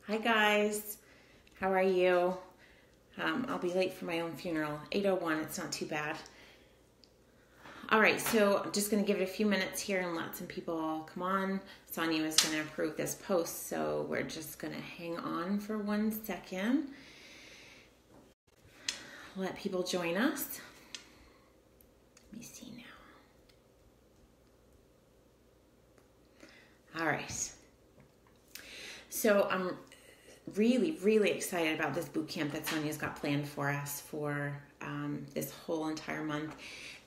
Hi guys, how are you? I'll be late for my own funeral. 8:01, it's not too bad. All right, so I'm just going to give it a few minutes here and let some people come on. Sonia is going to approve this post, so we're just going to hang on for 1 second. Let people join us. Let me see now. All right. So I'm really excited about this boot camp that Sonia's got planned for us for this whole entire month.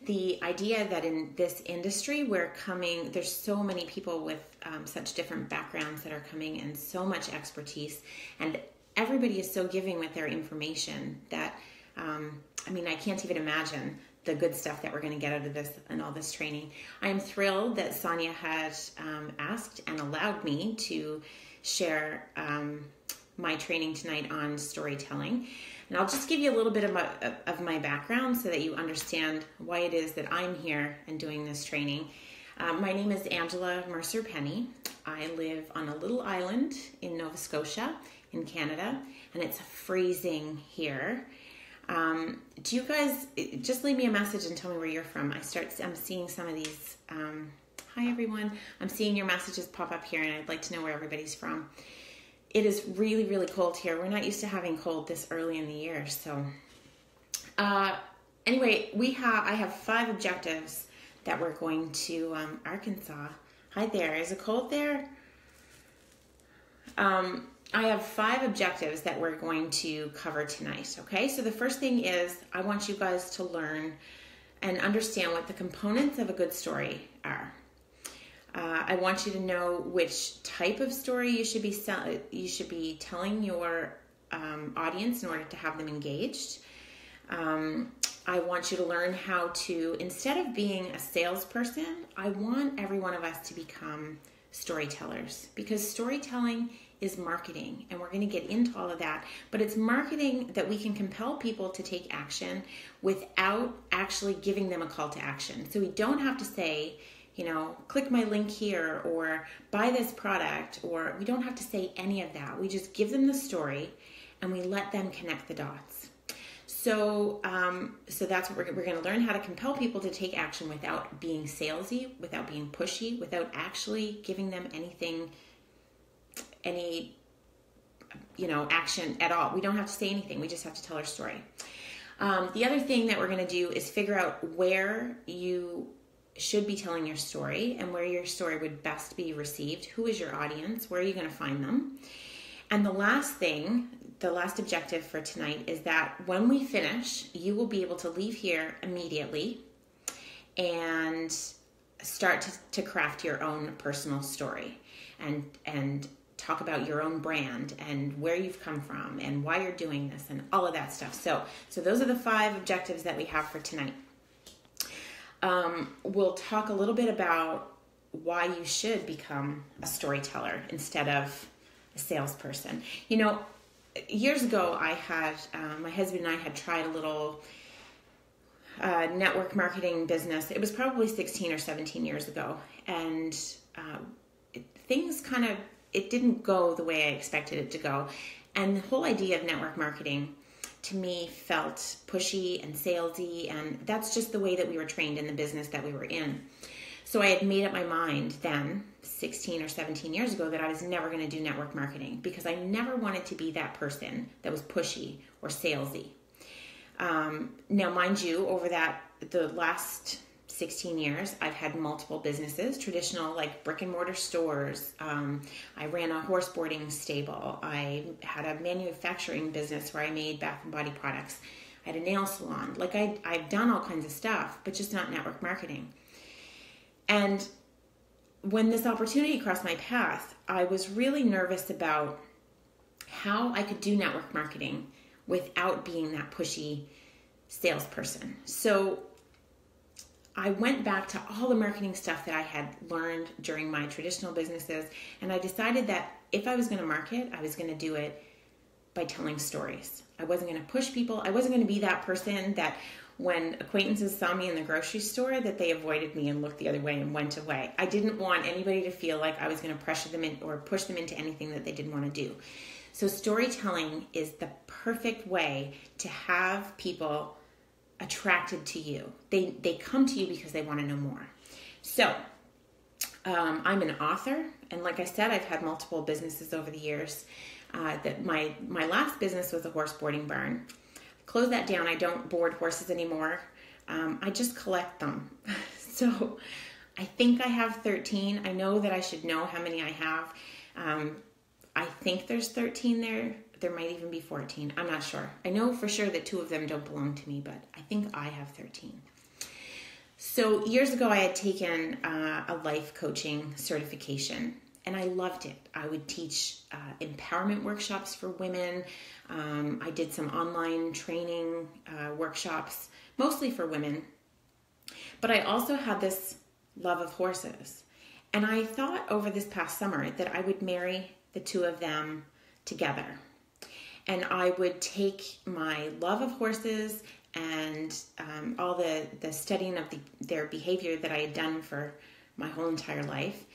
The idea that in this industry there's so many people with such different backgrounds that are coming and so much expertise, and everybody is so giving with their information that I can't even imagine the good stuff that we're going to get out of this and all this training. I am thrilled that Sonia had asked and allowed me to share my training tonight on storytelling. And I'll just give you a little bit of my background so that you understand why it is that I'm here and doing this training. My name is Angela Mercer Penny. I live on a little island in Nova Scotia in Canada, and it's freezing here. Do you guys just leave me a message and tell me where you're from? I'm seeing some of these. Hi everyone. I'm seeing your messages pop up here, and I'd like to know where everybody's from. It is really cold here. We're not used to having cold this early in the year. So anyway, I have 5 objectives that we're going to Arkansas. Hi there. Is it cold there? I have 5 objectives that we're going to cover tonight. Okay, so the first thing is I want you guys to learn and understand what the components of a good story are. I want you to know which type of story you should be telling your audience in order to have them engaged. I want you to learn how to, instead of being a salesperson, I want every one of us to become storytellers, because storytelling is marketing, and we're going to get into all of that. But it's marketing that we can compel people to take action without actually giving them a call to action. So we don't have to say, click my link here or buy this product, or we don't have to say any of that. We just give them the story and we let them connect the dots. So that's what we're going to learn, how to compel people to take action without being salesy, without being pushy, without actually giving them any action at all. We don't have to say anything. We just have to tell our story. The other thing that we're going to do is figure out where you should be telling your story and where your story would best be received. Who is your audience? Where are you going to find them? And the last objective for tonight is that when we finish, you will be able to leave here immediately and start to craft your own personal story and talk about your own brand and where you've come from and why you're doing this and all of that stuff. So those are the 5 objectives that we have for tonight. We'll talk a little bit about why you should become a storyteller instead of a salesperson. Years ago, I had, my husband and I had tried a little network marketing business. It was probably 16 or 17 years ago. And it didn't go the way I expected it to go. And the whole idea of network marketing to me felt pushy and salesy, and that's just the way that we were trained in the business that we were in. So I had made up my mind then, 16 or 17 years ago, that I was never going to do network marketing, because I never wanted to be that person that was pushy or salesy. Now, mind you, over the last 16 years, I've had multiple businesses, traditional like brick and mortar stores. I ran a horse boarding stable. I had a manufacturing business where I made bath and body products. I had a nail salon. Like I've done all kinds of stuff, but just not network marketing. And when this opportunity crossed my path, I was really nervous about how I could do network marketing without being that pushy salesperson. So I went back to all the marketing stuff that I had learned during my traditional businesses, and I decided that if I was going to market, I was going to do it by telling stories. I wasn't going to push people. I wasn't going to be that person that when acquaintances saw me in the grocery store that they avoided me and looked the other way and went away. I didn't want anybody to feel like I was going to pressure them in or push them into anything that they didn't want to do. So storytelling is the perfect way to have people attracted to you. They come to you because they want to know more. So I'm an author, and like I said, I've had multiple businesses over the years. That my last business was a horse boarding barn. Closed that down. I don't board horses anymore. I just collect them. So I think I have 13. I know that I should know how many I have. I think there's 13 there. There might even be 14. I'm not sure. I know for sure that 2 of them don't belong to me, but I think I have 13. So years ago, I had taken a life coaching certification, and I loved it. I would teach empowerment workshops for women. I did some online training workshops, mostly for women. But I also had this love of horses. And I thought over this past summer that I would marry the 2 of them together. And I would take my love of horses and all the studying of their behavior that I had done for my whole entire life,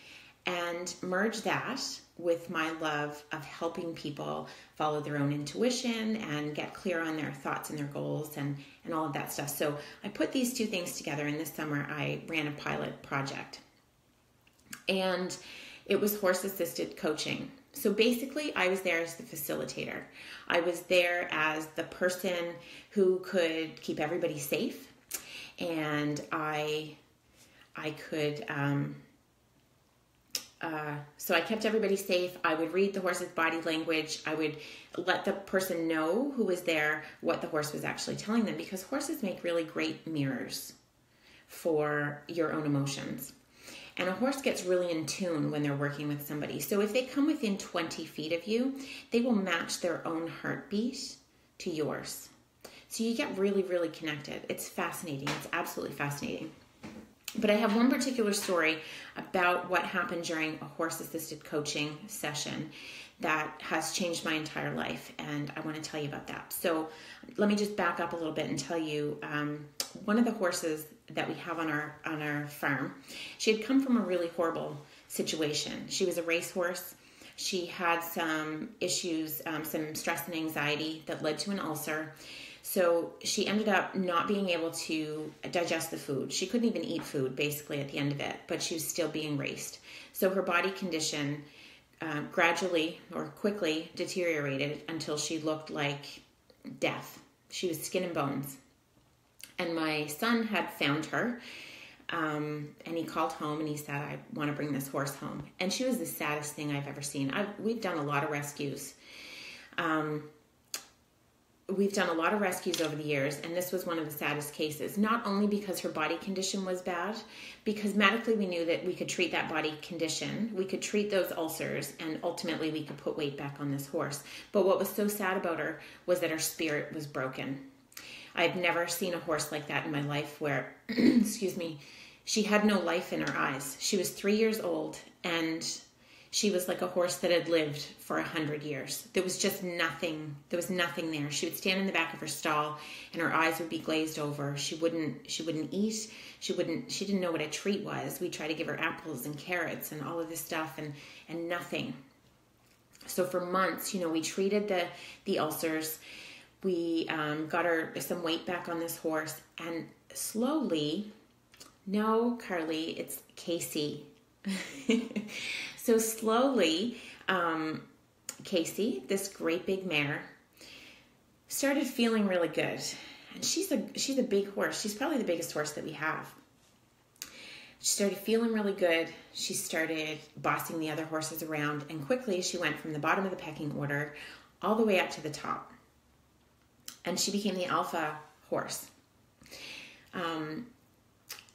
and merge that with my love of helping people follow their own intuition and get clear on their thoughts and their goals and all of that stuff. So I put these 2 things together, and this summer I ran a pilot project. And it was horse-assisted coaching. So basically, I was there as the facilitator. I was there as the person who could keep everybody safe, and I could... So I kept everybody safe. I would read the horse's body language. I would let the person know who was there what the horse was actually telling them, because horses make really great mirrors for your own emotions. And a horse gets really in tune when they're working with somebody. So if they come within 20 feet of you, they will match their own heartbeat to yours. So you get really, really connected. It's fascinating. It's absolutely fascinating. But I have one particular story about what happened during a horse-assisted coaching session that has changed my entire life, and I want to tell you about that. So let me just back up a little bit and tell you one of the horses that we have on our farm. She had come from a really horrible situation. She was a racehorse. She had some issues, some stress and anxiety that led to an ulcer. So she ended up not being able to digest the food. She couldn't even eat food, basically, at the end of it, but she was still being raced. So her body condition gradually or quickly deteriorated until she looked like death. She was skin and bones. And my son had found her, and he called home and he said, I want to bring this horse home. And she was the saddest thing I've ever seen. We've done a lot of rescues. We've done a lot of rescues over the years, and this was one of the saddest cases, not only because her body condition was bad, because medically we knew that we could treat that body condition, we could treat those ulcers, and ultimately we could put weight back on this horse. But what was so sad about her was that her spirit was broken. I've never seen a horse like that in my life where, excuse me, she had no life in her eyes. She was 3 years old, and she was like a horse that had lived for 100 years. There was just nothing. There was nothing there. She would stand in the back of her stall, and her eyes would be glazed over. She wouldn't eat. She didn't know what a treat was. We tried to give her apples and carrots and all of this stuff, and nothing. So for months, we treated the ulcers. We got her some weight back on this horse, and slowly, no, Carly, it's Casey. So slowly, Casey, this great big mare, started feeling really good. And she's a big horse. She's probably the biggest horse that we have. She started feeling really good. She started bossing the other horses around, and quickly she went from the bottom of the pecking order all the way up to the top. And she became the alpha horse.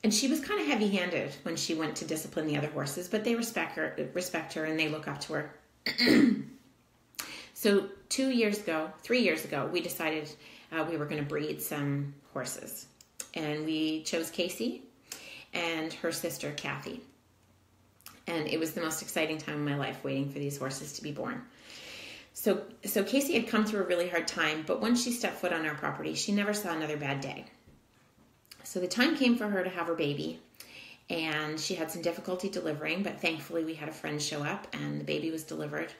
And she was kind of heavy-handed when she went to discipline the other horses, but they respect her, and they look up to her. So 3 years ago, we decided we were going to breed some horses. And we chose Casey and her sister, Kathy. And it was the most exciting time of my life, waiting for these horses to be born. So Casey had come through a really hard time, but once she stepped foot on our property, she never saw another bad day. So the time came for her to have her baby, and she had some difficulty delivering, but thankfully we had a friend show up and the baby was delivered.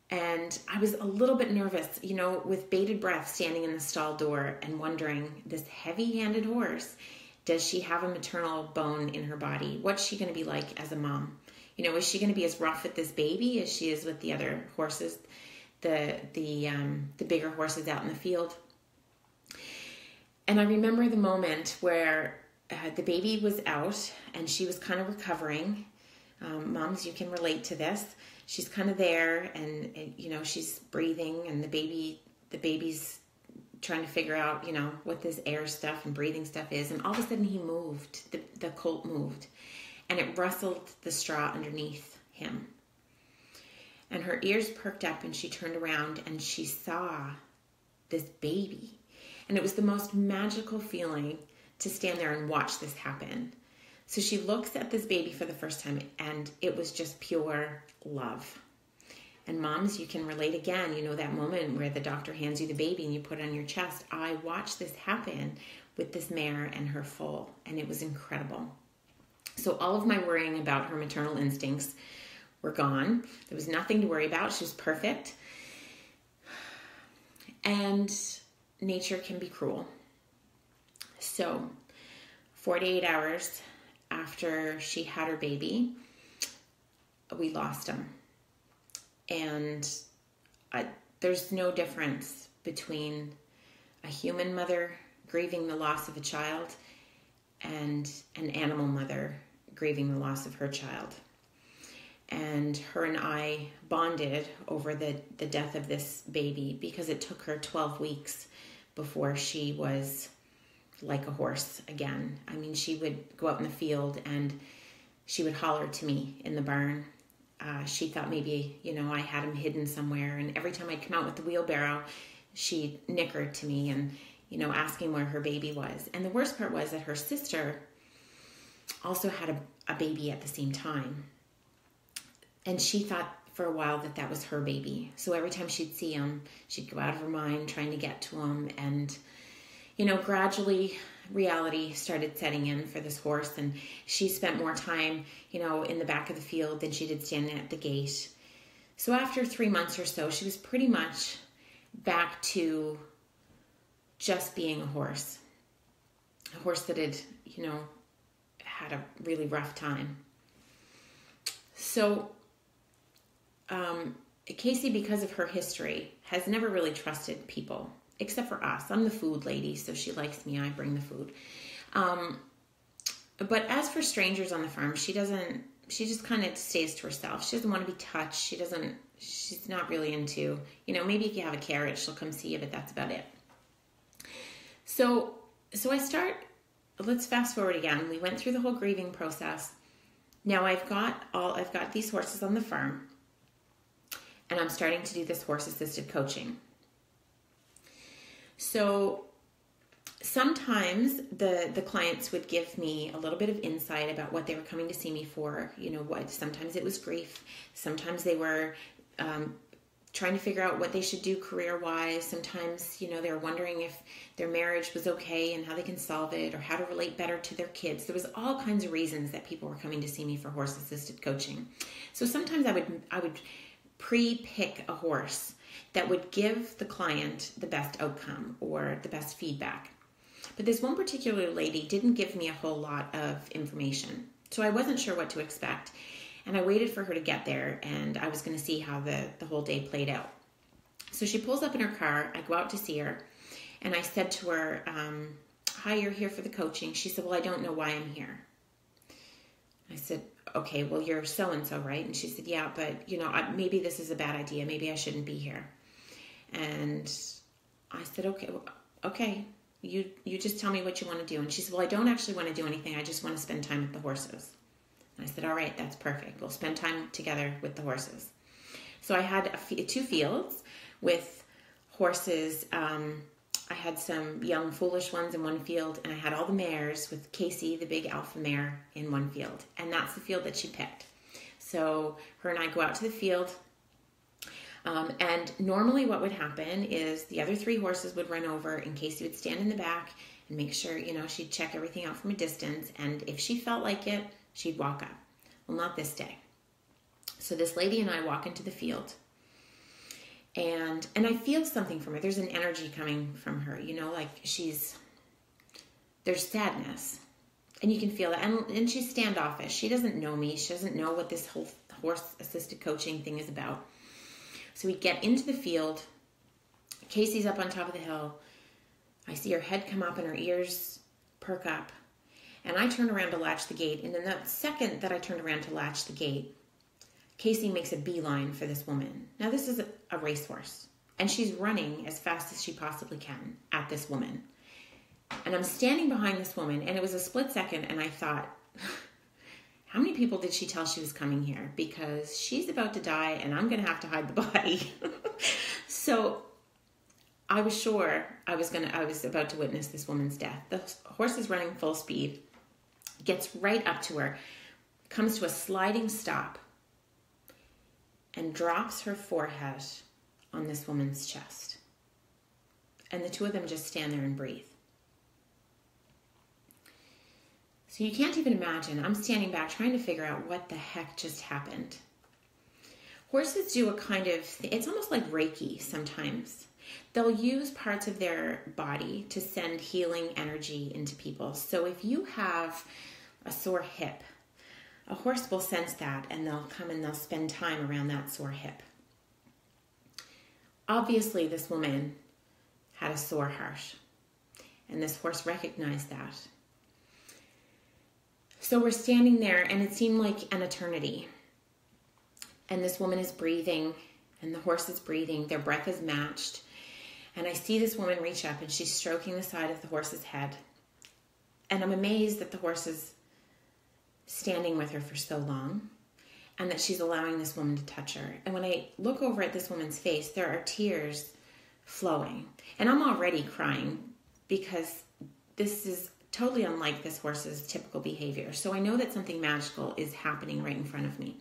And I was a little bit nervous, with bated breath, standing in the stall door and wondering, this heavy-handed horse, does she have a maternal bone in her body? What's she going to be like as a mom? Is she going to be as rough with this baby as she is with the other horses, the bigger horses out in the field? And I remember the moment where the baby was out and she was kind of recovering. Moms, you can relate to this. She's kind of there, and she's breathing, and the baby's trying to figure out, what this air stuff and breathing stuff is. And all of a sudden he moved, the colt moved, and it rustled the straw underneath him. And her ears perked up, and she turned around and she saw this baby. And it was the most magical feeling to stand there and watch this happen. So she looks at this baby for the first time, and it was just pure love. And moms, you can relate again, that moment where the doctor hands you the baby and you put it on your chest. I watched this happen with this mare and her foal, and it was incredible. So all of my worrying about her maternal instincts were gone. There was nothing to worry about. She was perfect. And nature can be cruel. So 48 hours after she had her baby, we lost him. And there's no difference between a human mother grieving the loss of a child and an animal mother grieving the loss of her child. And her and I bonded over the death of this baby, because it took her 12 weeks before she was like a horse again. I mean, she would go out in the field and she would holler to me in the barn. She thought maybe, I had him hidden somewhere. And every time I'd come out with the wheelbarrow, she'd nickered to me and, asking where her baby was. And the worst part was that her sister also had a baby at the same time. And she thought for a while that was her baby. So every time she'd see him, she'd go out of her mind trying to get to him. And gradually reality started setting in for this horse, and she spent more time, in the back of the field than she did standing at the gate. So after 3 months or so, she was pretty much back to just being a horse that had, had a really rough time. So Casey, because of her history, has never really trusted people. Except for us. I'm the food lady, so she likes me. I bring the food. But as for strangers on the farm, she just kind of stays to herself. She doesn't want to be touched. She's not really into, maybe if you have a carrot, she'll come see you, but that's about it. So let's fast forward again. We went through the whole grieving process. Now I've got these horses on the farm, and I'm starting to do this horse-assisted coaching. So sometimes the clients would give me a little bit of insight about what they were coming to see me for. Sometimes it was grief. Sometimes they were trying to figure out what they should do career-wise. Sometimes, they were wondering if their marriage was okay and how they can solve it, or how to relate better to their kids. There was all kinds of reasons that people were coming to see me for horse-assisted coaching. So sometimes I would pre-pick a horse that would give the client the best outcome or the best feedback. But this one particular lady didn't give me a whole lot of information. So I wasn't sure what to expect. And I waited for her to get there, and I was going to see how the whole day played out. So she pulls up in her car. I go out to see her, and I said to her, hi, you're here for the coaching. She said, well, I don't know why I'm here. I said, okay, well, you're so-and-so, right? And she said, yeah, but, maybe this is a bad idea. Maybe I shouldn't be here. And I said, okay, you just tell me what you want to do. And she said, well, I don't actually want to do anything. I just want to spend time with the horses. And I said, all right, that's perfect. We'll spend time together with the horses. So I had two fields with horses. I had some young, foolish ones in one field, and I had all the mares with Casey, the big alpha mare, in one field. And that's the field that she picked. So her and I go out to the field. And normally what would happen is the other three horses would run over, and Casey would stand in the back and make sure, she'd check everything out from a distance. And if she felt like it, she'd walk up. Well, not this day. So this lady and I walk into the field, and I feel something from her. There's an energy coming from her, like there's sadness, and you can feel that. And she's standoffish. She doesn't know me. She doesn't know what this whole horse-assisted coaching thing is about. So we get into the field. Casey's up on top of the hill. I see her head come up and her ears perk up. And I turn around to latch the gate. And in that second that I turned around to latch the gate, Casey makes a beeline for this woman. Now, this is a racehorse, and she's running as fast as she possibly can at this woman. And I'm standing behind this woman, and it was a split second, and I thought, how many people did she tell she was coming here? Because she's about to die, and I'm going to have to hide the body. So I was sure I was about to witness this woman's death. The horse is running full speed, gets right up to her, comes to a sliding stop, and drops her forehead on this woman's chest. And the two of them just stand there and breathe. So you can't even imagine. I'm standing back trying to figure out what the heck just happened. Horses do a kind of, it's almost like Reiki sometimes. They'll use parts of their body to send healing energy into people. So if you have a sore hip, a horse will sense that, and they'll come and they'll spend time around that sore hip. Obviously, this woman had a sore heart, and this horse recognized that. So we're standing there, and it seemed like an eternity. And this woman is breathing, and the horse is breathing. Their breath is matched. And I see this woman reach up, and she's stroking the side of the horse's head. And I'm amazed that the horse is standing with her for so long, and that she's allowing this woman to touch her. And when I look over at this woman's face, there are tears flowing. And I'm already crying because this is totally unlike this horse's typical behavior. So I know that something magical is happening right in front of me.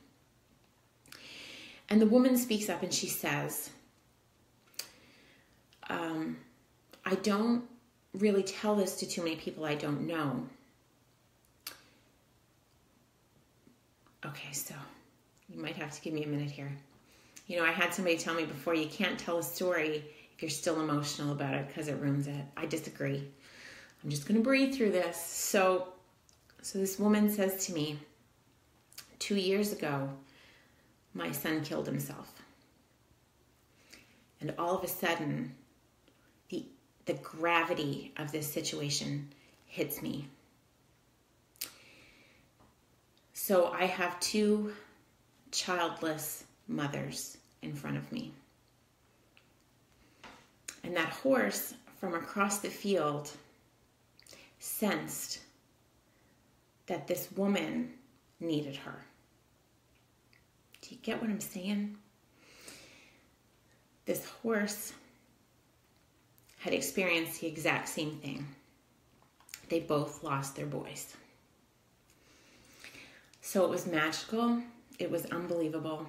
And the woman speaks up and she says, I don't really tell this to too many people I don't know. Okay, so you might have to give me a minute here. I had somebody tell me before, you can't tell a story if you're still emotional about it because it ruins it. I disagree. I'm just going to breathe through this. So this woman says to me, 2 years ago, my son killed himself. And all of a sudden, the gravity of this situation hits me. So I have 2 childless mothers in front of me. And that horse from across the field sensed that this woman needed her. Do you get what I'm saying? This horse had experienced the exact same thing. They both lost their boys. So it was magical. It was unbelievable.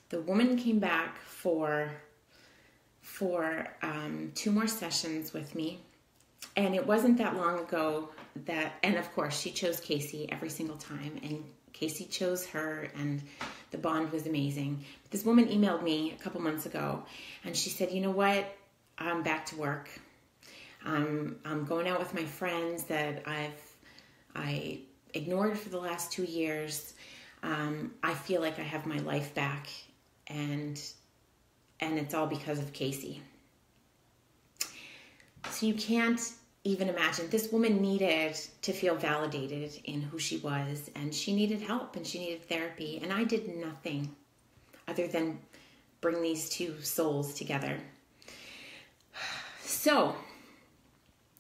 The woman came back for 2 more sessions with me. And it wasn't that long ago and of course she chose Casey every single time, and Casey chose her, and the bond was amazing. But this woman emailed me a couple months ago, and she said, you know what? I'm back to work. I'm going out with my friends that I ignored for the last 2 years. I feel like I have my life back, and it's all because of Casey. So you can't even imagine. This woman needed to feel validated in who she was, and she needed help, and she needed therapy, and I did nothing other than bring these 2 souls together. So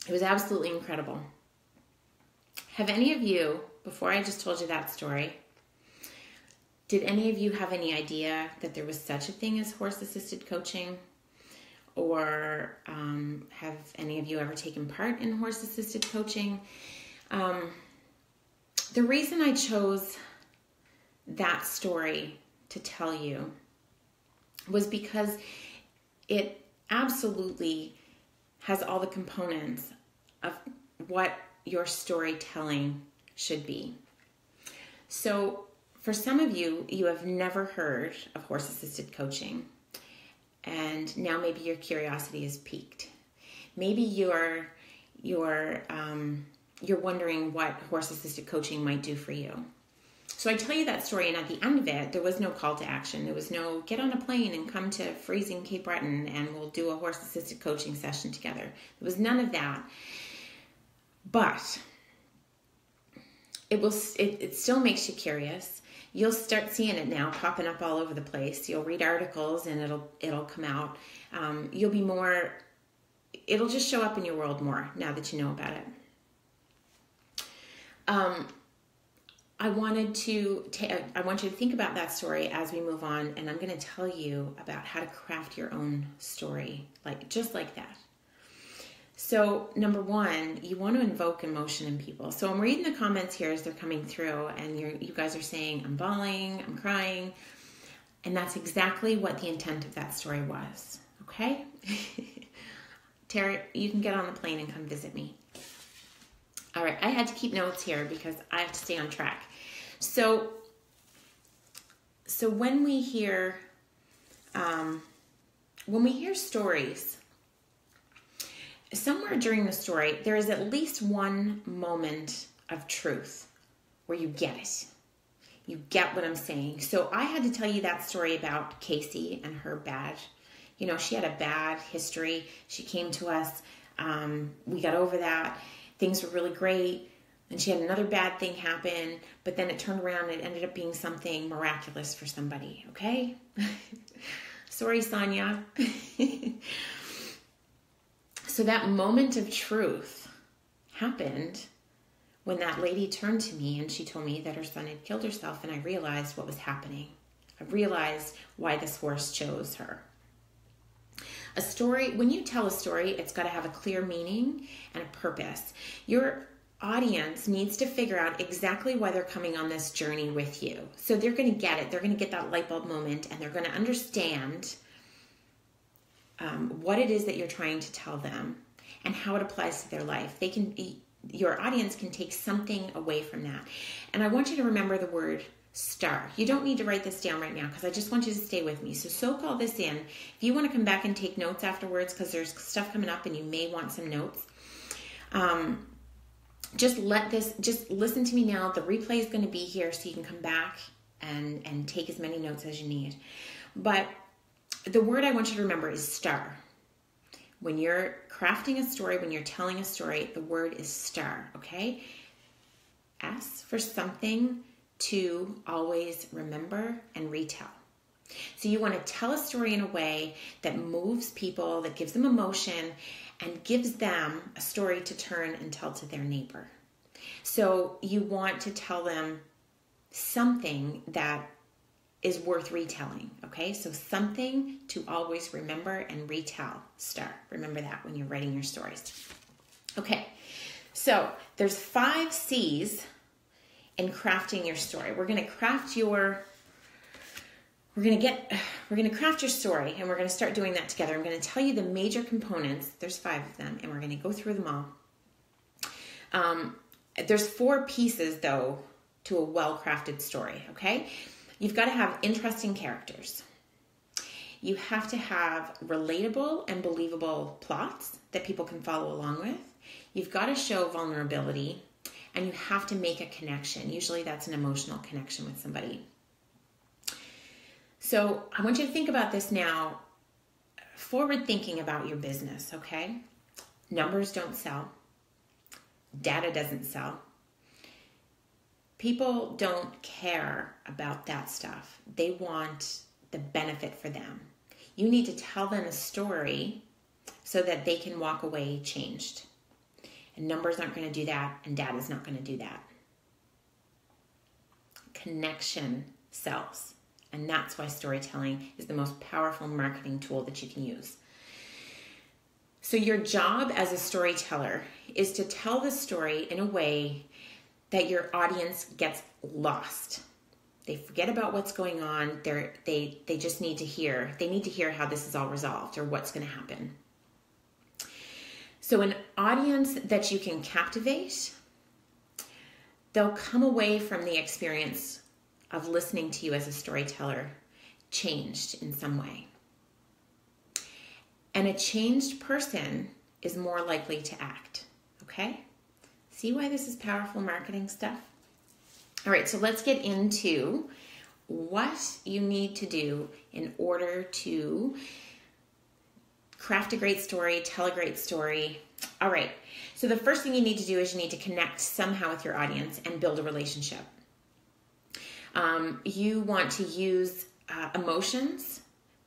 it was absolutely incredible. Have any of you, before I just told you that story, did any of you have any idea that there was such a thing as horse-assisted coaching? Or have any of you ever taken part in horse-assisted coaching? The reason I chose that story to tell you was because it absolutely has all the components of what your storytelling should be. So for some of you, you have never heard of horse-assisted coaching, and now maybe your curiosity is piqued. Maybe you're wondering what horse-assisted coaching might do for you. So I tell you that story, and at the end of it, there was no call to action. There was no get on a plane and come to freezing Cape Breton and we'll do a horse-assisted coaching session together. There was none of that. But it still makes you curious. You'll start seeing it now popping up all over the place. You'll read articles and it'll come out. It'll just show up in your world more now that you know about it. I want you to think about that story as we move on, and I'm going to tell you about how to craft your own story, just like that. So, number one, you want to invoke emotion in people. So I'm reading the comments here as they're coming through, and you guys are saying, I'm bawling, I'm crying, and that's exactly what the intent of that story was, okay? Tara, you can get on the plane and come visit me. All right, I had to keep notes here because I have to stay on track. So when we hear stories, somewhere during the story, there is at least one moment of truth where you get it. You get what I'm saying. So I had to tell you that story about Casey and her bad, she had a bad history. She came to us. We got over that. Things were really great. And she had another bad thing happen, but then it turned around and it ended up being something miraculous for somebody, okay? Sorry, Sonia. So that moment of truth happened when that lady turned to me and she told me that her son had killed herself, and I realized what was happening. I realized why this horse chose her. A story, when you tell a story, it's got to have a clear meaning and a purpose. Your audience needs to figure out exactly why they're coming on this journey with you. So they're going to get it. They're going to get that light bulb moment, and they're going to understand what it is that you're trying to tell them and how it applies to their life. Your audience can take something away from that. And I want you to remember the word star. You don't need to write this down right now because I just want you to stay with me. So soak all this in. If you want to come back and take notes afterwards, because there's stuff coming up and you may want some notes, just listen to me now. The replay is going to be here so you can come back and take as many notes as you need. But the word I want you to remember is star. When you're crafting a story, when you're telling a story, the word is star, okay? S for something to always remember and retell. So you want to tell a story in a way that moves people, that gives them emotion, and gives them a story to turn and tell to their neighbor. So you want to tell them something that is worth retelling, okay? So something to always remember and retell. Star. Remember that when you're writing your stories. Okay, so there's 5 C's in crafting your story. We're going to craft your story, and we're going to start doing that together. I'm going to tell you the major components. There's 5 of them, and we're going to go through them all. There's 4 pieces, though, to a well-crafted story, okay? You've got to have interesting characters. You have to have relatable and believable plots that people can follow along with. You've got to show vulnerability, and you have to make a connection. Usually that's an emotional connection with somebody. So I want you to think about this now, forward thinking about your business, okay? Numbers don't sell. Data doesn't sell. People don't care about that stuff. They want the benefit for them. You need to tell them a story so that they can walk away changed. And numbers aren't going to do that, and data's not going to do that. Connection sells. And that's why storytelling is the most powerful marketing tool that you can use. So your job as a storyteller is to tell the story in a way that your audience gets lost. They forget about what's going on. They just need to hear. They need to hear how this is all resolved or what's going to happen. So an audience that you can captivate, they'll come away from the experience of listening to you as a storyteller changed in some way. And a changed person is more likely to act, okay? See why this is powerful marketing stuff? All right, so let's get into what you need to do in order to craft a great story, tell a great story. All right, so the first thing you need to do is you need to connect somehow with your audience and build a relationship. You want to use emotions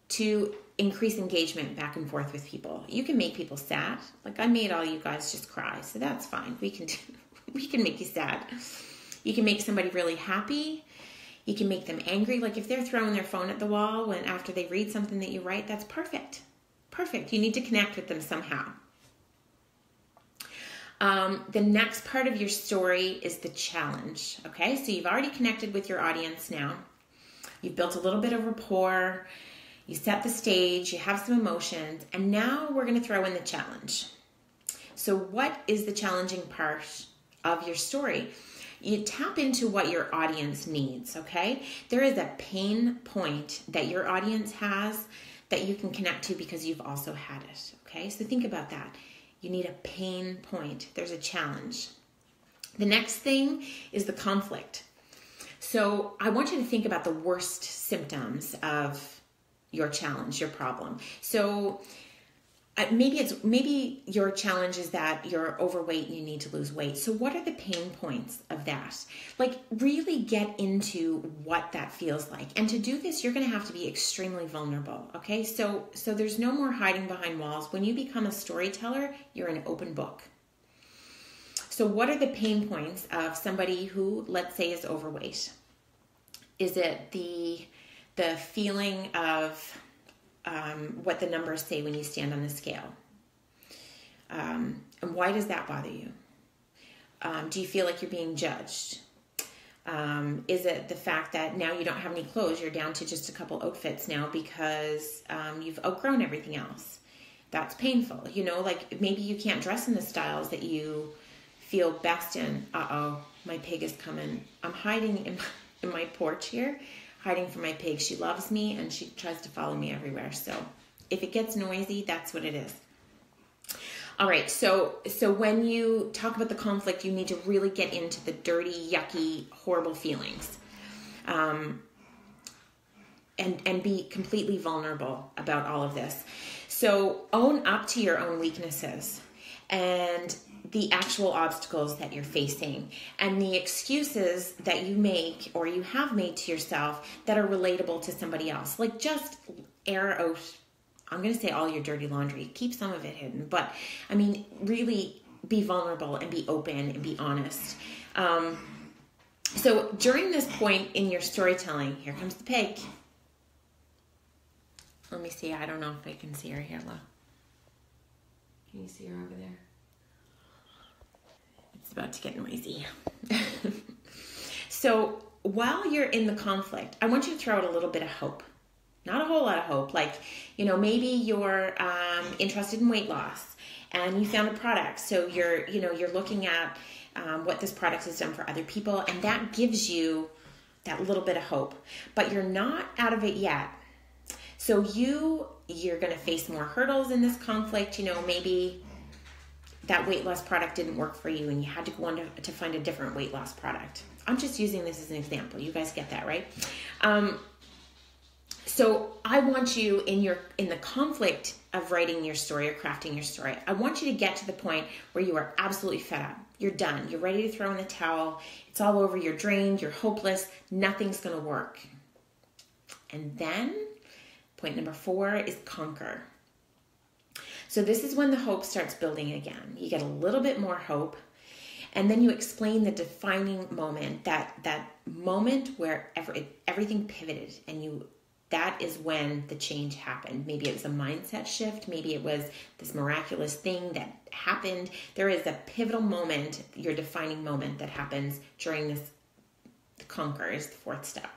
to increase engagement back and forth with people. You can make people sad. Like I made all you guys just cry, so that's fine. We can make you sad. You can make somebody really happy. You can make them angry. Like if they're throwing their phone at the wall after they read something that you write, that's perfect. Perfect. You need to connect with them somehow. The next part of your story is the challenge. Okay, so you've already connected with your audience now. You've built a little bit of rapport. You set the stage. You have some emotions. And now we're going to throw in the challenge. So what is the challenging part of your story? You tap into what your audience needs, okay? There is a pain point that your audience has that you can connect to because you've also had it, okay? So think about that. You need a pain point. There's a challenge. The next thing is the conflict. So I want you to think about the worst symptoms of your challenge, your problem. So maybe your challenge is that you're overweight and you need to lose weight. So what are the pain points of that? Like really get into what that feels like. And to do this, you're going to have to be extremely vulnerable. Okay. So there's no more hiding behind walls. When you become a storyteller, you're an open book. So what are the pain points of somebody who, let's say, is overweight? Is it the feeling of what the numbers say when you stand on the scale? And why does that bother you? Do you feel like you're being judged? Is it the fact that now you don't have any clothes, you're down to just a couple outfits now because you've outgrown everything else? That's painful. You know, like maybe you can't dress in the styles that you feel best in. Uh-oh, my pig is coming. I'm hiding in my porch here, hiding from my pig. She loves me and she tries to follow me everywhere. So if it gets noisy, that's what it is. All right, so when you talk about the conflict, you need to really get into the dirty, yucky, horrible feelings, and be completely vulnerable about all of this. So own up to your own weaknesses and the actual obstacles that you're facing and the excuses that you make or you have made to yourself that are relatable to somebody else. Like just air out, I'm going to say all your dirty laundry. Keep some of it hidden. But, I mean, really be vulnerable and be open and be honest. So during this point in your storytelling, here comes the pig. Let me see. I don't know if I can see her here. Look. Can you see her over there? It's about to get noisy. So while you're in the conflict, I want you to throw out a little bit of hope. Not a whole lot of hope. Like, you know, maybe you're interested in weight loss and you found a product. So you're looking at what this product has done for other people, and that gives you that little bit of hope. But you're not out of it yet. So you're going to face more hurdles in this conflict. You know, maybe that weight loss product didn't work for you and you had to go on to find a different weight loss product. I'm just using this as an example. You guys get that, right? So I want you in the conflict of writing your story or crafting your story, I want you to get to the point where you are absolutely fed up. You're done. You're ready to throw in the towel. It's all over. You're drained. You're hopeless. Nothing's going to work. And then point number 4 is conquer. So this is when the hope starts building again. You get a little bit more hope. And then you explain the defining moment, that moment where everything pivoted and that is when the change happened. Maybe it was a mindset shift. Maybe it was this miraculous thing that happened. There is a pivotal moment, your defining moment that happens during this conquer is the 4th step.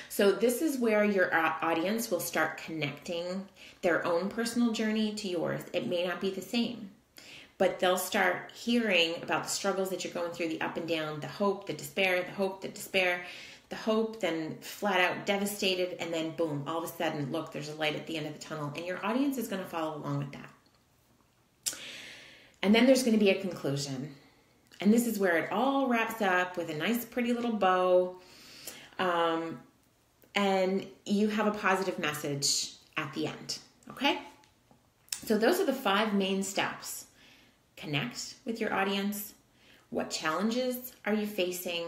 So So this is where your audience will start connecting their own personal journey to yours. It may not be the same, but they'll start hearing about the struggles that you're going through, the up and down, the hope, the despair, the hope, the despair, the hope, then flat out devastated, and then boom, all of a sudden, look, there's a light at the end of the tunnel, and your audience is going to follow along with that. And then there's going to be a conclusion. And this is where it all wraps up with a nice, pretty little bow. And you have a positive message at the end, okay? So those are the 5 main steps. Connect with your audience. What challenges are you facing?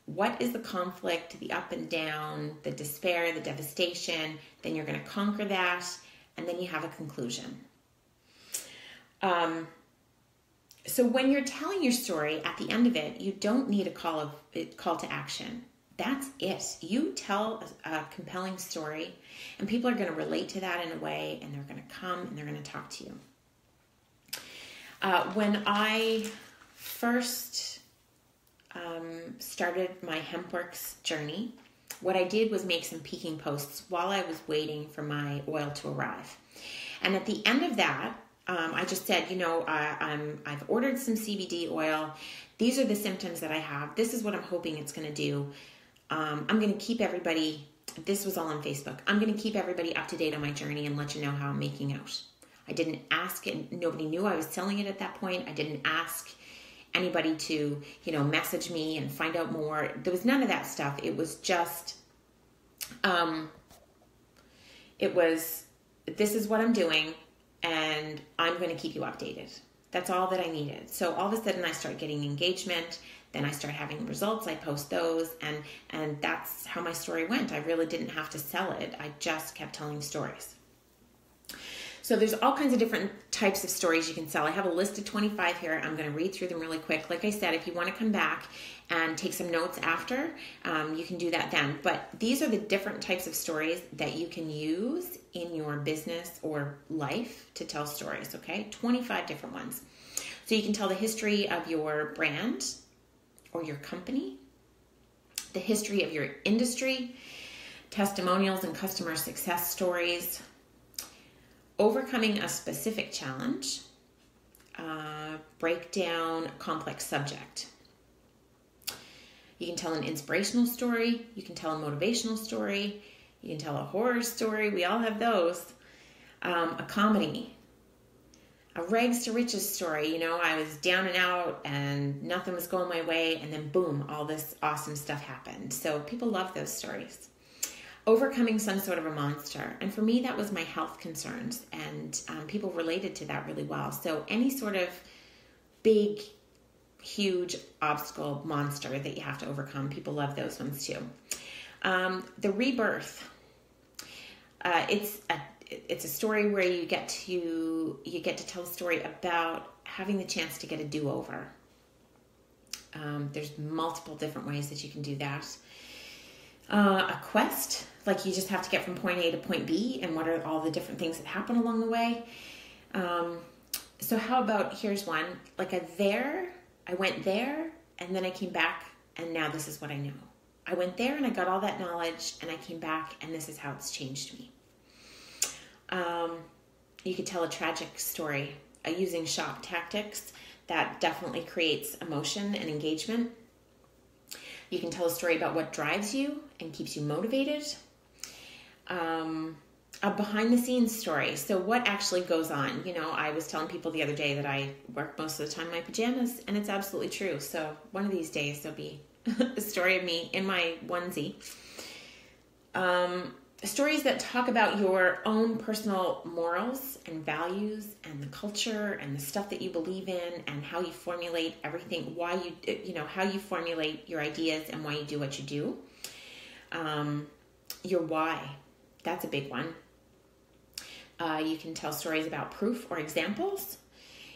What is the conflict, the up and down, the despair, the devastation? Then you're going to conquer that, and then you have a conclusion. So when you're telling your story, at the end of it, you don't need a call to action. That's it. You tell a compelling story, and people are going to relate to that in a way, and they're going to come and they're going to talk to you. When I first started my HempWorks journey, what I did was make some peaking posts while I was waiting for my oil to arrive. And at the end of that, I just said, I've ordered some CBD oil. These are the symptoms that I have. This is what I'm hoping it's going to do. I'm going to keep everybody, this was all on Facebook, I'm going to keep everybody up to date on my journey and let you know how I'm making out. I didn't ask it. Nobody knew I was selling it at that point. I didn't ask anybody to, message me and find out more. There was none of that stuff. It was just, this is what I'm doing, and I'm going to keep you updated. That's all that I needed. So all of a sudden I start getting engagement. Then I start having results. I post those, and that's how my story went. I really didn't have to sell it. I just kept telling stories. So there's all kinds of different types of stories you can sell. I have a list of 25 here. I'm going to read through them really quick. Like I said, if you want to come back and take some notes after, you can do that then. But these are the different types of stories that you can use in your business or life to tell stories, okay? 25 different ones. So you can tell the history of your brand or your company, the history of your industry, testimonials and customer success stories, overcoming a specific challenge, break down a complex subject. You can tell an inspirational story. You can tell a motivational story. You can tell a horror story. We all have those. A comedy. A rags to riches story. I was down and out and nothing was going my way, and then boom, all this awesome stuff happened. So people love those stories. Overcoming some sort of a monster. And for me, that was my health concerns. And people related to that really well. So any sort of big, huge obstacle, monster that you have to overcome, people love those ones too. The rebirth. It's a story where you get to tell a story about having the chance to get a do-over. There's multiple different ways that you can do that. A quest, like you just have to get from point A to point B, and what are all the different things that happen along the way. So how about, here's one, like I went there, and then I came back, and now this is what I know. I went there, and I got all that knowledge, and I came back, and this is how it's changed me. You could tell a tragic story using shock tactics. That definitely creates emotion and engagement. You can tell a story about what drives you and keeps you motivated. A behind-the-scenes story. So what actually goes on? I was telling people the other day that I work most of the time in my pajamas, and it's absolutely true. So one of these days there'll be a story of me in my onesie. Stories that talk about your own personal morals and values and the culture and the stuff that you believe in and how you formulate everything, why how you formulate your ideas and why you do what you do. Your why, that's a big one. You can tell stories about proof or examples.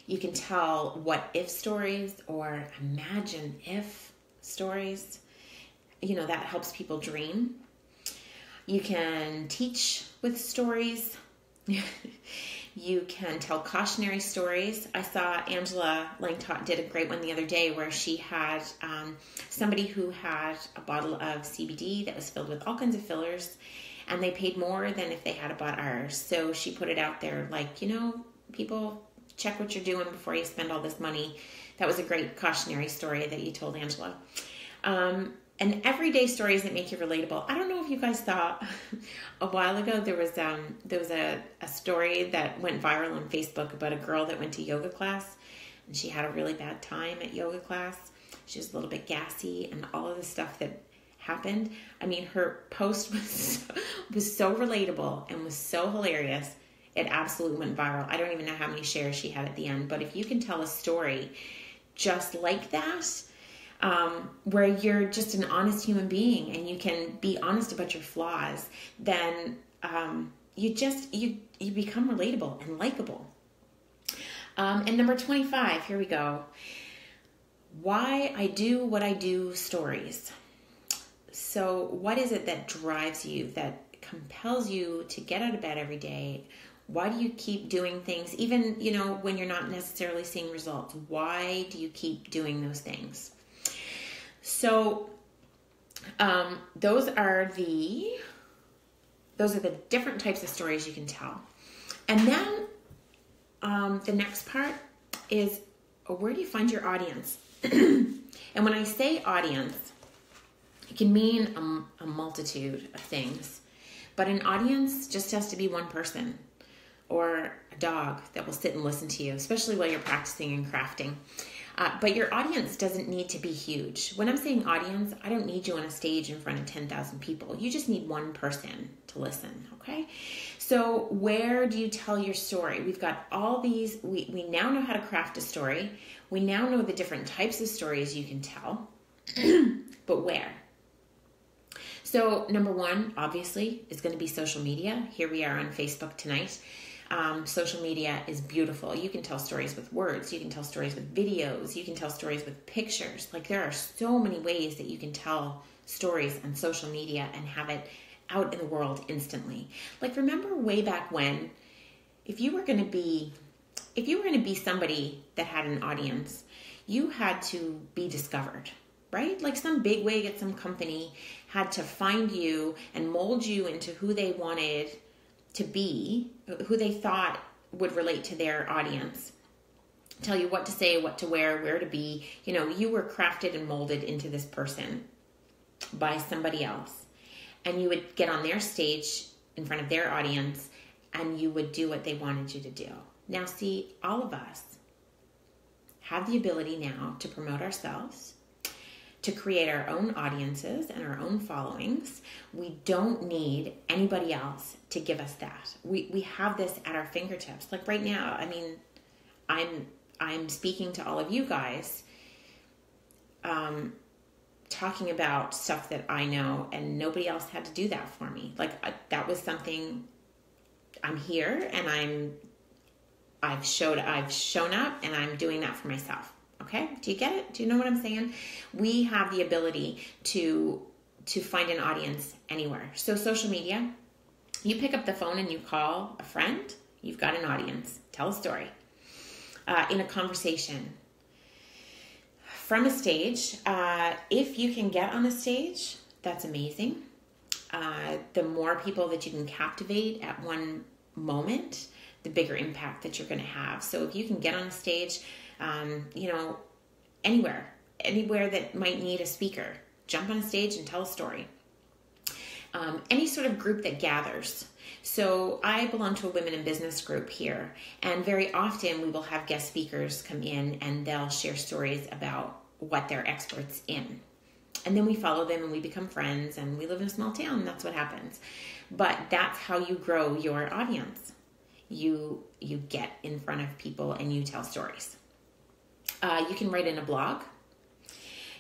You can tell what if stories or imagine if stories. That helps people dream. You can teach with stories. You can tell cautionary stories. I saw Angela Langtot did a great one the other day where she had somebody who had a bottle of CBD that was filled with all kinds of fillers, and they paid more than if they had bought ours. So she put it out there like, people, check what you're doing before you spend all this money. That was a great cautionary story that you told, Angela. And everyday stories that make you relatable. I don't know if you guys saw a while ago, there was a story that went viral on Facebook about a girl that went to yoga class, and she had a really bad time at yoga class. She was a little bit gassy, and all of the stuff that happened. I mean, her post was so relatable and was so hilarious. It absolutely went viral. I don't even know how many shares she had at the end, but if you can tell a story just like that, where you're just an honest human being and you can be honest about your flaws, then you become relatable and likable. And number 25, here we go. Why I do what I do stories. So what is it that drives you, that compels you to get out of bed every day? Why do you keep doing things, even, when you're not necessarily seeing results? Why do you keep doing those things? So those are the different types of stories you can tell. And then the next part is, where do you find your audience? And when I say audience, it can mean a multitude of things. But an audience just has to be one person or a dog that will sit and listen to you, especially while you're practicing and crafting. But your audience doesn't need to be huge. When I'm saying audience, I don't need you on a stage in front of 10,000 people. You just need one person to listen, okay? So where do you tell your story? We've got all these, we now know how to craft a story. We now know the different types of stories you can tell, but where? So number one, obviously, is going to be social media. Here we are on Facebook tonight. Social media is beautiful. You can tell stories with words. You can tell stories with videos. You can tell stories with pictures. Like, there are so many ways that you can tell stories on social media and have it out in the world instantly. Like, remember way back when, if you were going to be somebody that had an audience, you had to be discovered, right? Like, some big wig at some company had to find you and mold you into who they wanted to be, who they thought would relate to their audience, tell you what to say, what to wear, where to be. You were crafted and molded into this person by somebody else. And you would get on their stage in front of their audience and you would do what they wanted you to do. Now, see, all of us have the ability now to promote ourselves, to create our own audiences and our own followings. We don't need anybody else to give us that. We have this at our fingertips. Like right now, I mean, I'm speaking to all of you guys, talking about stuff that I know, and nobody else had to do that for me. Like, that was something. I'm here and I've shown up and I'm doing that for myself. Okay? Do you get it? Do you know what I'm saying? We have the ability to find an audience anywhere. So social media, you pick up the phone and you call a friend, you've got an audience. Tell a story. In a conversation. From a stage, if you can get on a stage, that's amazing. The more people that you can captivate at one moment, the bigger impact that you're going to have. So if you can get on a stage, anywhere that might need a speaker, jump on a stage and tell a story. Any sort of group that gathers. So I belong to a women in business group here, and very often we will have guest speakers come in and they'll share stories about what they're experts in. And then we follow them and we become friends, and we live in a small town, and that's what happens. But that's how you grow your audience. You get in front of people and you tell stories. You can write in a blog.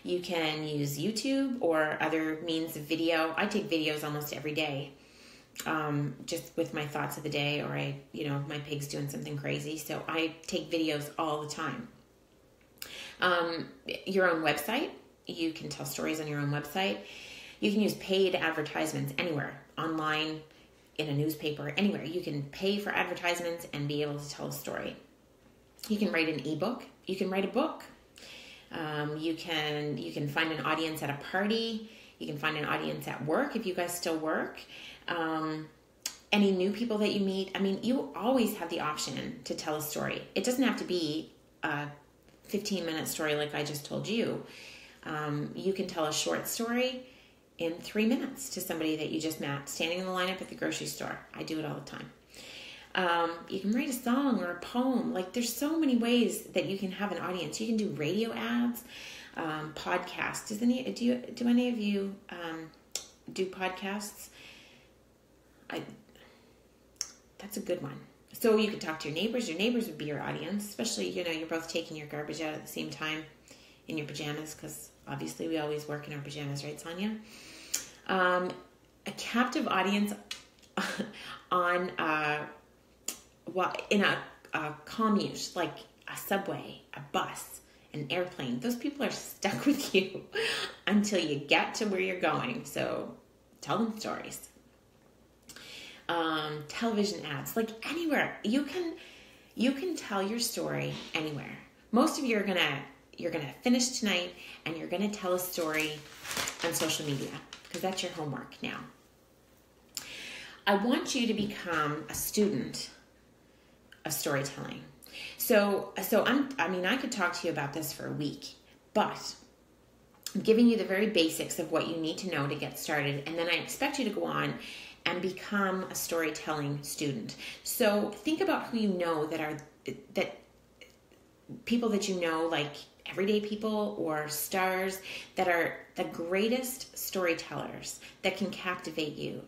You can use YouTube or other means of video. I take videos almost every day, just with my thoughts of the day, or my pig's doing something crazy. So I take videos all the time. Your own website. You can tell stories on your own website. You can use paid advertisements anywhere, online, in a newspaper, anywhere. You can pay for advertisements and be able to tell a story. You can write an ebook. You can write a book. You can find an audience at a party. You can find an audience at work if you guys still work. Any new people that you meet. I mean, you always have the option to tell a story. It doesn't have to be a 15-minute story like I just told you. You can tell a short story in 3 minutes to somebody that you just met standing in the lineup at the grocery store. I do it all the time. You can write a song or a poem. Like, there's so many ways that you can have an audience. You can do radio ads, podcasts. Do any of you do podcasts? That's a good one. So you could talk to your neighbors. Your neighbors would be your audience, especially, you're both taking your garbage out at the same time in your pajamas, because obviously we always work in our pajamas, right, Sonia? A captive audience on in a commute, like a subway, a bus, an airplane. Those people are stuck with you until you get to where you're going. So tell them stories. Television ads, like anywhere. You can tell your story anywhere. Most of you you're gonna finish tonight and you're gonna tell a story on social media, because that's your homework now. I want you to become a student of storytelling. So I could talk to you about this for a week, but I'm giving you the very basics of what you need to know to get started, and then I expect you to go on and become a storytelling student. So think about who you know that people that you know, like everyday people or stars that are the greatest storytellers that can captivate you.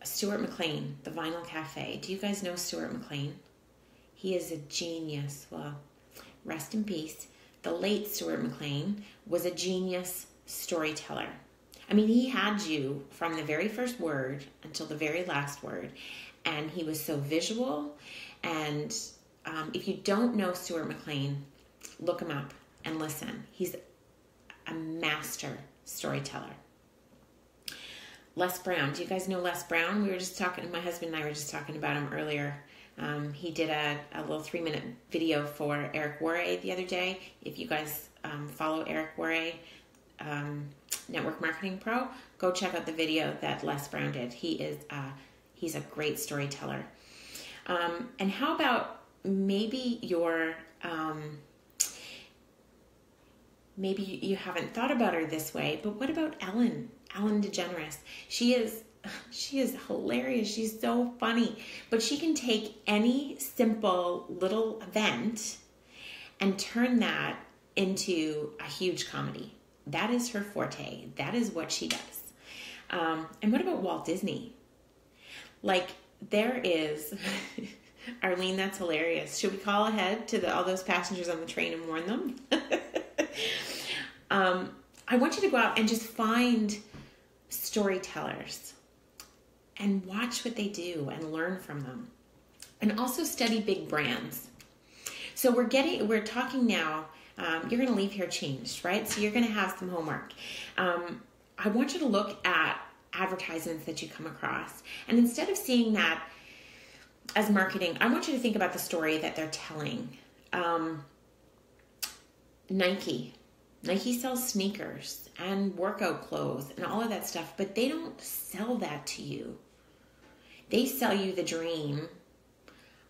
Stuart McLean, The Vinyl Cafe. Do you guys know Stuart McLean? He is a genius. Well, rest in peace. The late Stuart McLean was a genius storyteller. I mean, he had you from the very first word until the very last word. And he was so visual. And if you don't know Stuart McLean, look him up and listen. He's a master storyteller. Les Brown. Do you guys know Les Brown? My husband and I were just talking about him earlier. He did a little 3-minute video for Eric Worre the other day. If you guys follow Eric Worre, Network Marketing Pro, go check out the video that Les Brown did. He's a great storyteller. And how about maybe maybe you haven't thought about her this way, but what about Ellen DeGeneres? She is hilarious. She's so funny, but she can take any simple little event and turn that into a huge comedy. That is her forte. That is what she does. And what about Walt Disney? Like, there is... Arlene, that's hilarious. Should we call ahead to all those passengers on the train and warn them? I want you to go out and just find storytellers and watch what they do and learn from them. And also study big brands. So we're talking now, you're going to leave here changed, right? So you're going to have some homework. I want you to look at advertisements that you come across. And instead of seeing that as marketing, I want you to think about the story that they're telling. Nike sells sneakers and workout clothes and all of that stuff, but they don't sell that to you. They sell you the dream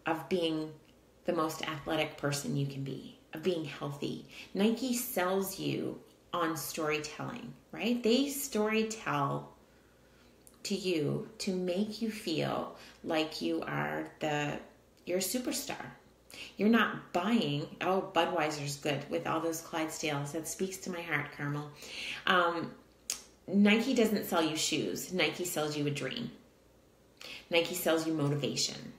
of being the most athletic person you can be, of being healthy. Nike sells you on storytelling, right? They storytell to you to make you feel like you're a superstar. You're not buying, Budweiser's good with all those Clydesdales. That speaks to my heart, Carmel. Nike doesn't sell you shoes. Nike sells you a dream. Nike sells you motivation.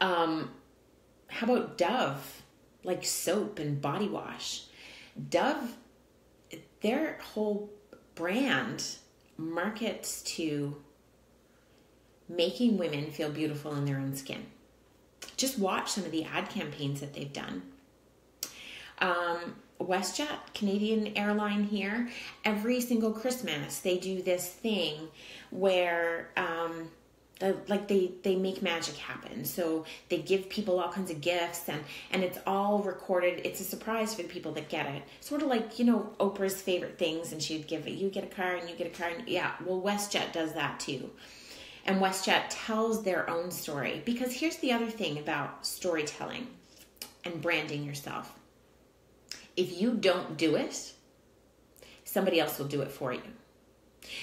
How about Dove? Like soap and body wash. Dove, their whole brand markets to making women feel beautiful in their own skin. Just watch some of the ad campaigns that they've done. WestJet, Canadian airline here, every single Christmas they do this thing where they make magic happen. So they give people all kinds of gifts, and it's all recorded. It's a surprise for the people that get it. Sort of like, Oprah's favorite things, and she'd give it, you get a car and you get a car. And, yeah, well, WestJet does that too. And WestJet tells their own story, because here's the other thing about storytelling and branding yourself. If you don't do it, somebody else will do it for you.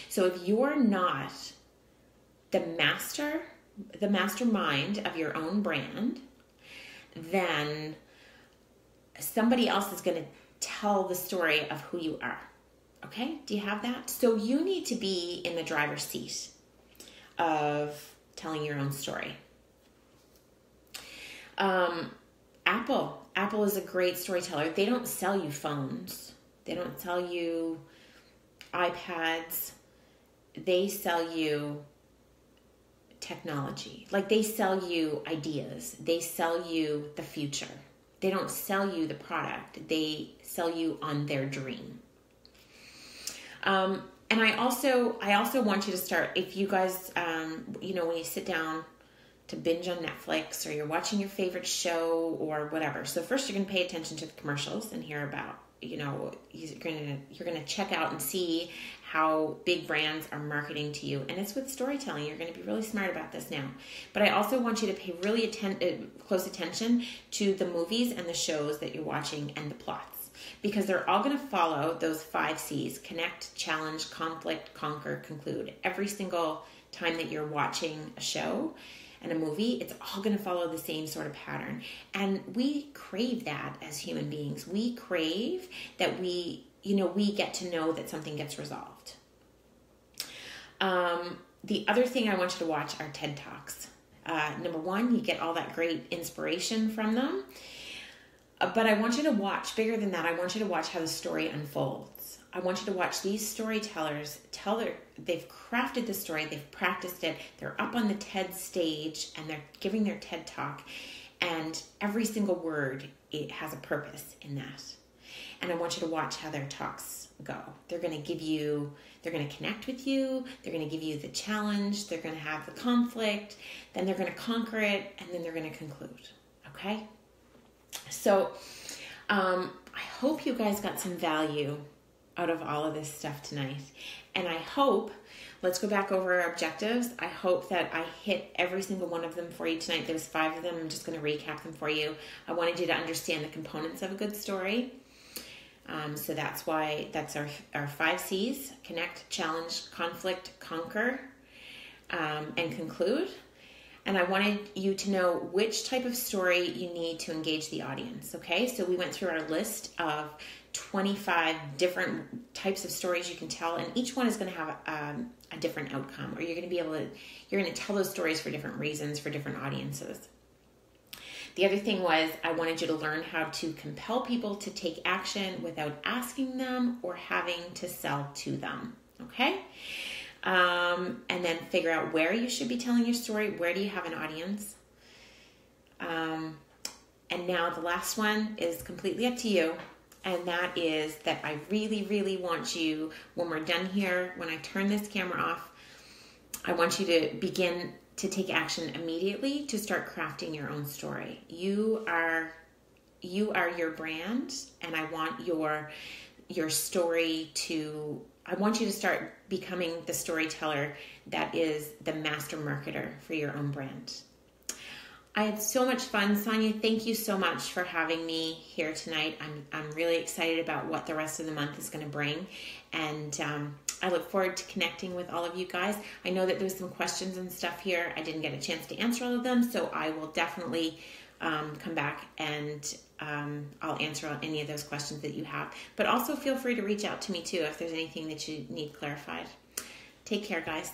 So if you're not the mastermind of your own brand, then somebody else is going to tell the story of who you are. Okay? Do you have that? So you need to be in the driver's seat of telling your own story. Apple is a great storyteller. They don't sell you phones. They don't sell you iPads. They sell you technology. Like, they sell you ideas. They sell you the future. They don't sell you the product. They sell you on their dream. And I also want you to start, if you guys, when you sit down to binge on Netflix, or you're watching your favorite show or whatever. So first you're going to pay attention to the commercials and hear about, you're going to check out and see how big brands are marketing to you. And it's with storytelling. You're going to be really smart about this now. But I also want you to pay really close attention to the movies and the shows that you're watching and the plots, because they're all going to follow those 5 C's: connect, challenge, conflict, conquer, conclude. Every single time that you're watching a show and a movie, it's all going to follow the same sort of pattern. And we crave that as human beings. We crave that we get to know that something gets resolved. The other thing I want you to watch are TED Talks. Number 1, you get all that great inspiration from them. But I want you to watch, bigger than that, I want you to watch how the story unfolds. I want you to watch these storytellers they've crafted the story, they've practiced it, they're up on the TED stage, and they're giving their TED Talk, and every single word, it has a purpose in that. And I want you to watch how their talks go. They're going to connect with you, they're going to give you the challenge, they're going to have the conflict, then they're going to conquer it, and then they're going to conclude. Okay? So, I hope you guys got some value out of all of this stuff tonight. And I hope, let's go back over our objectives. I hope that I hit every single one of them for you tonight. There was 5 of them. I'm just going to recap them for you. I wanted you to understand the components of a good story. So that's our 5 C's: connect, challenge, conflict, conquer, and conclude. And I wanted you to know which type of story you need to engage the audience, okay? So we went through our list of 25 different types of stories you can tell, and each one is going to have a different outcome, or you're going to tell those stories for different reasons, for different audiences. The other thing was, I wanted you to learn how to compel people to take action without asking them or having to sell to them, okay? And then figure out where you should be telling your story. Where do you have an audience? And now the last one is completely up to you. And that is that I really, really want you, when we're done here, when I turn this camera off, I want you to begin to take action immediately to start crafting your own story. You are your brand, and I want your story to, I want you to start becoming the storyteller that is the master marketer for your own brand. I had so much fun. Sonia, thank you so much for having me here tonight. I'm really excited about what the rest of the month is going to bring. And I look forward to connecting with all of you guys. I know that there's some questions and stuff here. I didn't get a chance to answer all of them, so I will definitely come back and I'll answer any of those questions that you have. But also feel free to reach out to me too if there's anything that you need clarified. Take care, guys.